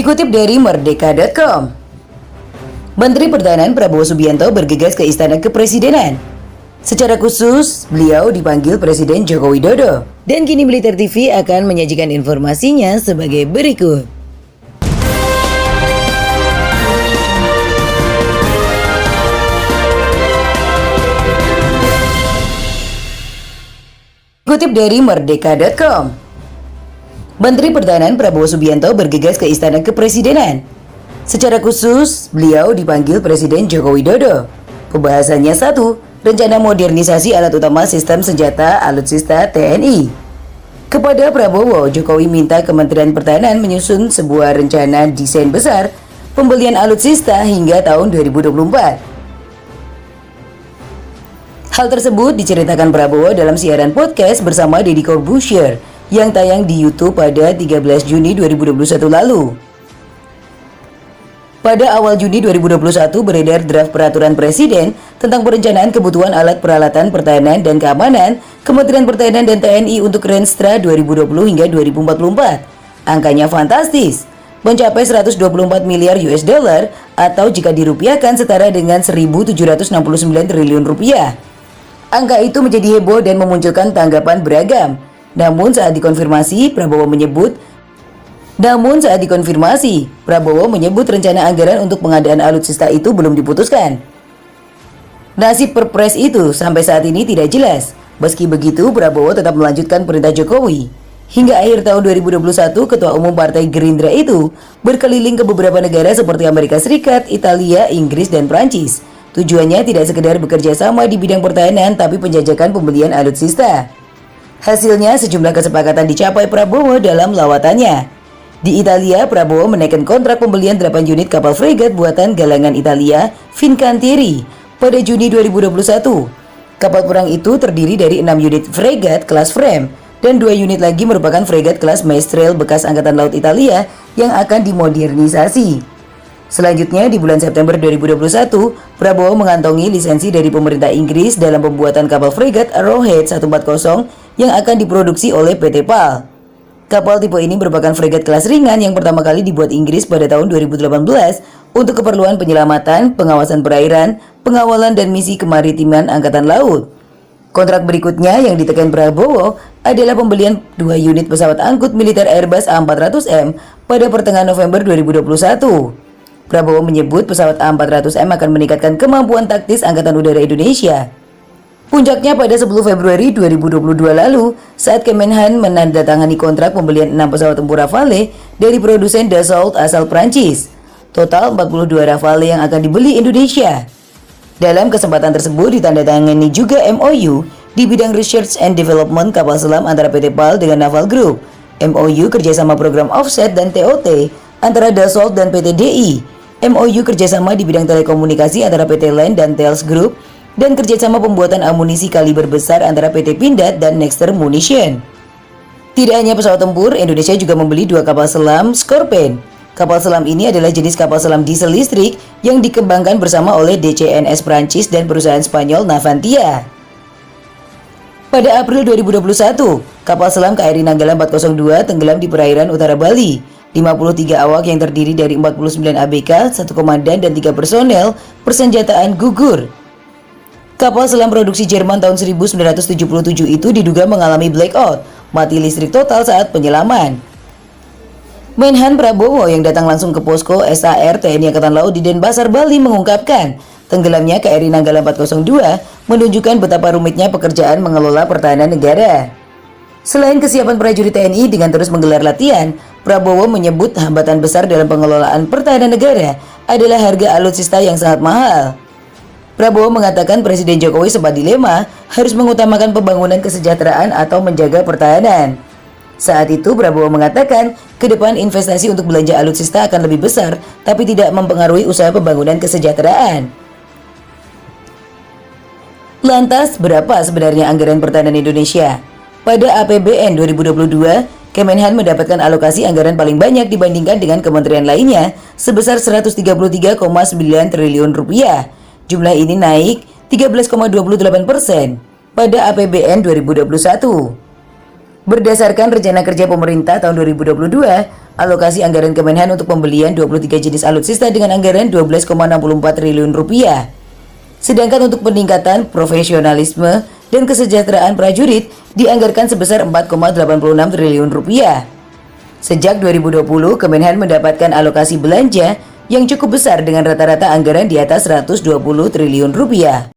Dikutip dari Merdeka.com, Menteri Pertahanan Prabowo Subianto bergegas ke Istana Kepresidenan. Secara khusus, beliau dipanggil Presiden Joko Widodo. Dan kini Militer TV akan menyajikan informasinya sebagai berikut. Dikutip dari Merdeka.com, Menteri Pertahanan Prabowo Subianto bergegas ke Istana Kepresidenan. Secara khusus, beliau dipanggil Presiden Joko Widodo. Pembahasannya 1. Rencana modernisasi alat utama sistem senjata alutsista TNI. Kepada Prabowo, Jokowi minta Kementerian Pertahanan menyusun sebuah rencana desain besar pembelian alutsista hingga tahun 2024. Hal tersebut diceritakan Prabowo dalam siaran podcast bersama Deddy Corbuzier yang tayang di YouTube pada 13 Juni 2021 lalu. Pada awal Juni 2021 beredar draft peraturan Presiden tentang perencanaan kebutuhan alat peralatan pertahanan dan keamanan Kementerian Pertahanan dan TNI untuk Renstra 2020 hingga 2044. Angkanya fantastis, mencapai 124 miliar US dollar atau jika dirupiahkan setara dengan 1.769 triliun rupiah. Angka itu menjadi heboh dan memunculkan tanggapan beragam. Namun saat dikonfirmasi, Prabowo menyebut rencana anggaran untuk pengadaan alutsista itu belum diputuskan. Nasib Perpres itu sampai saat ini tidak jelas. Meski begitu, Prabowo tetap melanjutkan perintah Jokowi. Hingga akhir tahun 2021, Ketua Umum Partai Gerindra itu berkeliling ke beberapa negara seperti Amerika Serikat, Italia, Inggris, dan Prancis. Tujuannya tidak sekedar bekerja sama di bidang pertahanan, tapi penjajakan pembelian alutsista. Hasilnya, sejumlah kesepakatan dicapai Prabowo dalam lawatannya. Di Italia, Prabowo menaikkan kontrak pembelian 8 unit kapal fregat buatan galangan Italia, Fincantieri, pada Juni 2021. Kapal perang itu terdiri dari 6 unit fregat kelas Frame, dan 2 unit lagi merupakan fregat kelas Maestrale bekas Angkatan Laut Italia yang akan dimodernisasi. Selanjutnya, di bulan September 2021, Prabowo mengantongi lisensi dari pemerintah Inggris dalam pembuatan kapal fregat Arrowhead 140 yang akan diproduksi oleh PT PAL. Kapal tipe ini merupakan fregat kelas ringan yang pertama kali dibuat Inggris pada tahun 2018 untuk keperluan penyelamatan, pengawasan perairan, pengawalan dan misi kemaritiman Angkatan Laut. Kontrak berikutnya yang ditekan Prabowo adalah pembelian 2 unit pesawat angkut militer Airbus A400M pada pertengahan November 2021. Prabowo menyebut pesawat A400M akan meningkatkan kemampuan taktis Angkatan Udara Indonesia. Puncaknya pada 10 Februari 2022 lalu saat Kemenhan menandatangani kontrak pembelian 6 pesawat tempur Rafale dari produsen Dassault asal Prancis. Total 42 Rafale yang akan dibeli Indonesia. Dalam kesempatan tersebut ditandatangani juga MOU di bidang Research and Development kapal selam antara PT PAL dengan Naval Group. MOU kerjasama program offset dan TOT antara Dassault dan PT DI. MOU kerjasama di bidang telekomunikasi antara PT LAN dan Thales Group, dan kerjasama pembuatan amunisi kaliber besar antara PT Pindad dan Nexter Munition. Tidak hanya pesawat tempur, Indonesia juga membeli 2 kapal selam Scorpion. Kapal selam ini adalah jenis kapal selam diesel listrik yang dikembangkan bersama oleh DCNS Prancis dan perusahaan Spanyol Navantia. Pada April 2021, kapal selam KRI Nanggala 402 tenggelam di perairan utara Bali. 53 awak yang terdiri dari 49 ABK, 1 komandan dan 3 personel persenjataan gugur. Kapal selam produksi Jerman tahun 1977 itu diduga mengalami blackout, mati listrik total saat penyelaman. Menhan Prabowo yang datang langsung ke posko SAR TNI Angkatan Laut di Denpasar, Bali mengungkapkan, tenggelamnya KRI Nanggala 402 menunjukkan betapa rumitnya pekerjaan mengelola pertahanan negara. Selain kesiapan prajurit TNI dengan terus menggelar latihan, Prabowo menyebut hambatan besar dalam pengelolaan pertahanan negara adalah harga alutsista yang sangat mahal. Prabowo mengatakan Presiden Jokowi sempat dilema harus mengutamakan pembangunan kesejahteraan atau menjaga pertahanan. Saat itu Prabowo mengatakan ke depan investasi untuk belanja alutsista akan lebih besar tapi tidak mempengaruhi usaha pembangunan kesejahteraan. Lantas berapa sebenarnya anggaran pertahanan Indonesia? Pada APBN 2022, Kemenhan mendapatkan alokasi anggaran paling banyak dibandingkan dengan kementerian lainnya sebesar 133,9 triliun rupiah. Jumlah ini naik 13,28% pada APBN 2021. Berdasarkan rencana kerja pemerintah tahun 2022, alokasi anggaran Kemenhan untuk pembelian 23 jenis alutsista dengan anggaran 12,64 triliun rupiah. Sedangkan untuk peningkatan profesionalisme dan kesejahteraan prajurit dianggarkan sebesar 4,86 triliun rupiah. Sejak 2020, Kemenhan mendapatkan alokasi belanja yang cukup besar dengan rata-rata anggaran di atas 120 triliun rupiah.